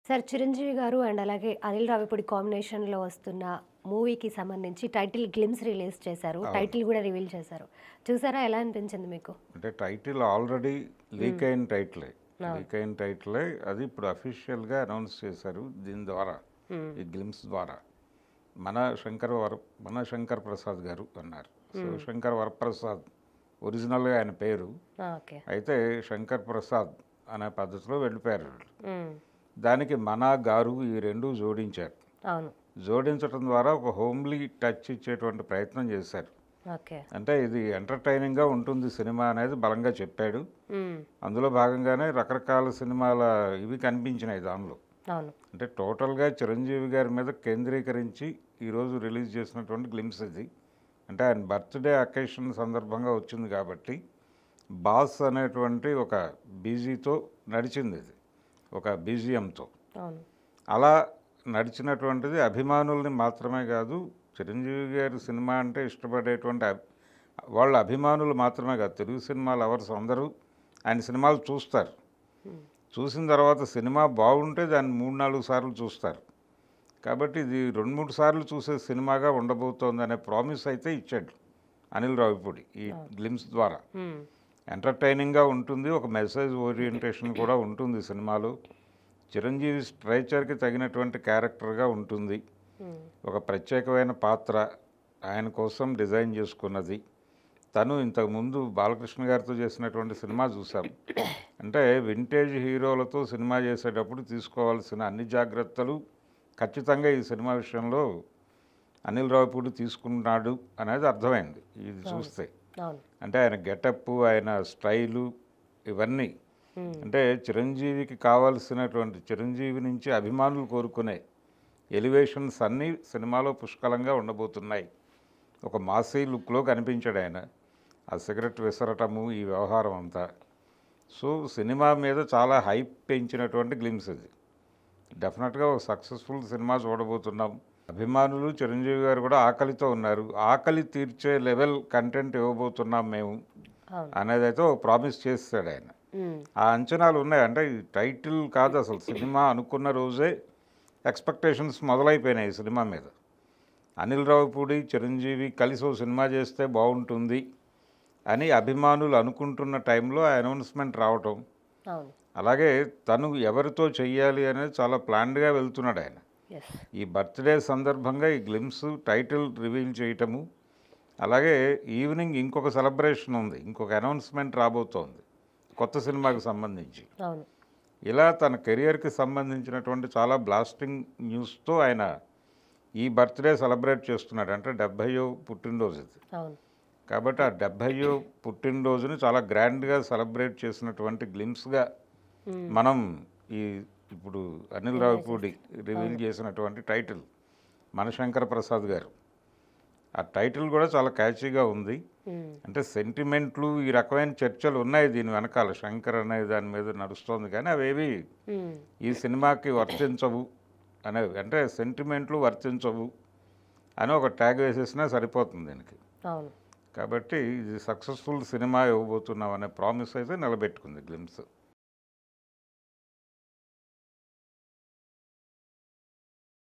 Sir 'Chiranjeevi' గారు and అలాగే అనిల్ రావిపూడి కాంబినేషన్‌లో వస్తున్న మూవీకి సంబంధించి టైటిల్ గ్లిమ్స్ రిలీజ్ చేశారు. అవును. టైటిల్ గూడా రివీల్ చేశారు. చూసారా? ఎలా అనిపించింది మీకు? అంటే టైటిల్ ఆల్రెడీ లీక్ అయిన టైటిలే. అవును. లీక్ అయిన టైటిలే. అది ఇప్పుడు అఫీషియల్‌గా అనౌన్స్ చేశారు. దీని ద్వారా ఈ గ్లిమ్స్ ద్వారా. మన శంకర్ ప్రసాద్ గారు అన్నారు. సో శంకర్ వరప్రసాద్ ఒరిజినల్‌గా ఆయన పేరు. ఓకే. అయితే శంకర్ ప్రసాద్ అనే పద్ధతిలో వెళ్ళిపోయారు వాళ్ళు. హ్మ్. దానికి మన, గారు ఈ 2 జోడించారు. అవును. జోడించడం ద్వారా ఒక హోమ్లీ టచ్ ఇచ్చేటువంటి ప్రయత్నం చేశారు. ఓకే. అంటే ఇది ఎంటర్టైనింగ్గా ఉంటుంది సినిమా అనేది బలంగా చెప్పాడు. హ్మ్. అందులో భాగంగానే రకరకాల సినిమాల ఇవి కనిపించినాయి దానిలో. అవును. అంటే టోటల్గా చిరంజీవి గారి మీద కేంద్రీకరించి ఈరోజు రిలీజ్ చేసినటువంటి గ్లిమ్స్ ఇది. అంటే ఆయన బర్త్డే అకేషన్ సందర్భంగా వచ్చింది కాబట్టి బాస్ అనేటువంటి ఒక బీజీతో నడిచింది ఇది, ఒక బీజిఎంతో. అవును. అలా నడిచినటువంటిది అభిమానుల్ని మాత్రమే కాదు, చిరంజీవి గారి సినిమా అంటే ఇష్టపడేటువంటి వాళ్ళ అభిమానులు మాత్రమే కాదు, తెలుగు సినిమా లవర్స్ అందరూ ఆయన సినిమాలు చూస్తారు. చూసిన తర్వాత సినిమా బాగుంటే దాన్ని 3-4 సార్లు చూస్తారు. కాబట్టి ఇది 2-3 సార్లు చూసే సినిమాగా ఉండబోతోంది అనే ప్రామిస్ అయితే ఇచ్చాడు అనిల్ రావిపూడి ఈ గ్లిమ్స్ ద్వారా. హ్మ్. ఎంటర్టైనింగ్గా ఉంటుంది, ఒక మెసేజ్ ఓరియంటేషన్ కూడా ఉంటుంది సినిమాలో. చిరంజీవి స్ట్రైచర్కి తగినటువంటి క్యారెక్టర్గా ఉంటుంది. ఒక ప్రత్యేకమైన పాత్ర ఆయన కోసం డిజైన్ చేసుకున్నది. తను ఇంతకుముందు బాలకృష్ణ గారితో చేసినటువంటి సినిమా చూసాం. అంటే వింటేజ్ హీరోలతో సినిమా చేసేటప్పుడు తీసుకోవాల్సిన అన్ని జాగ్రత్తలు ఖచ్చితంగా ఈ సినిమా విషయంలో అనిల్ రావిపూడి తీసుకున్నాడు అనేది అర్థమైంది ఇది చూస్తే. అవును. అంటే ఆయన గెటప్, ఆయన స్టైలు, ఇవన్నీ అంటే చిరంజీవికి కావాల్సినటువంటి, చిరంజీవి నుంచి అభిమానులు కోరుకునే ఎలివేషన్స్ అన్నీ సినిమాలో పుష్కలంగా ఉండబోతున్నాయి. ఒక మాసీ లుక్లో కనిపించాడు ఆయన. ఆ సిగరెట్ విసరటము, ఈ వ్యవహారం అంతా. సో సినిమా మీద చాలా హైప్ పెంచినటువంటి గ్లిమ్స్ ఇది. డెఫినెట్గా ఒక సక్సెస్ఫుల్ సినిమా చూడబోతున్నాం. అభిమానులు చిరంజీవి గారు కూడా ఆకలితో ఉన్నారు. ఆకలి తీర్చే లెవెల్ కంటెంట్ ఇవ్వబోతున్నాం మేము అనేది అయితే ఒక ప్రామిస్ చేస్తాడు ఆయన. ఆ అంచనాలు ఉన్నాయి. అంటే ఈ టైటిల్ కాదు అసలు, సినిమా అనుకున్న రోజే ఎక్స్పెక్టేషన్స్ మొదలైపోయినాయి ఈ సినిమా మీద. అనిల్ రావిపూడి, చిరంజీవి కలిసి ఓ సినిమా చేస్తే బాగుంటుంది అని అభిమానులు అనుకుంటున్న టైంలో ఆ అనౌన్స్మెంట్ రావటం, అలాగే తను ఎవరితో చెయ్యాలి అనేది చాలా ప్లాన్డ్గా వెళ్తున్నాడు ఆయన. ఈ బర్త్డే సందర్భంగా ఈ గ్లిమ్స్ టైటిల్ రివీల్ చేయటము, అలాగే ఈవినింగ్ ఇంకొక సెలబ్రేషన్ ఉంది, ఇంకొక అనౌన్స్మెంట్ రాబోతోంది కొత్త సినిమాకి సంబంధించి. ఇలా తన కెరియర్కి సంబంధించినటువంటి చాలా బ్లాస్టింగ్ న్యూస్తో ఆయన ఈ బర్త్డే సెలబ్రేట్ చేస్తున్నాడు. అంటే 70వ పుట్టినరోజు ఇది. కాబట్టి ఆ 70వ పుట్టినరోజుని చాలా గ్రాండ్గా సెలబ్రేట్ చేసినటువంటి గ్లిమ్స్గా మనం ఈ ఇప్పుడు అనిల్ రావిపూడి రివీల్ చేసినటువంటి టైటిల్ మన శంకర్ ప్రసాద్ గారు, ఆ టైటిల్ కూడా చాలా క్యాచీగా ఉంది. అంటే సెంటిమెంట్లు, ఈ రకమైన చర్చలు ఉన్నాయి దీని వెనకాల, శంకర్ అనే దాని మీద నడుస్తోంది. కానీ అవేవి ఈ సినిమాకి వర్తించవు అనేవి, అంటే సెంటిమెంట్లు వర్తించవు అని ఒక ట్యాగ్ వేసేసినా సరిపోతుంది దీనికి. కాబట్టి ఇది సక్సెస్ఫుల్ సినిమా ఇవ్వబోతున్నాం అనే ప్రామిస్ అయితే నిలబెట్టుకుంది గ్లిమ్స్.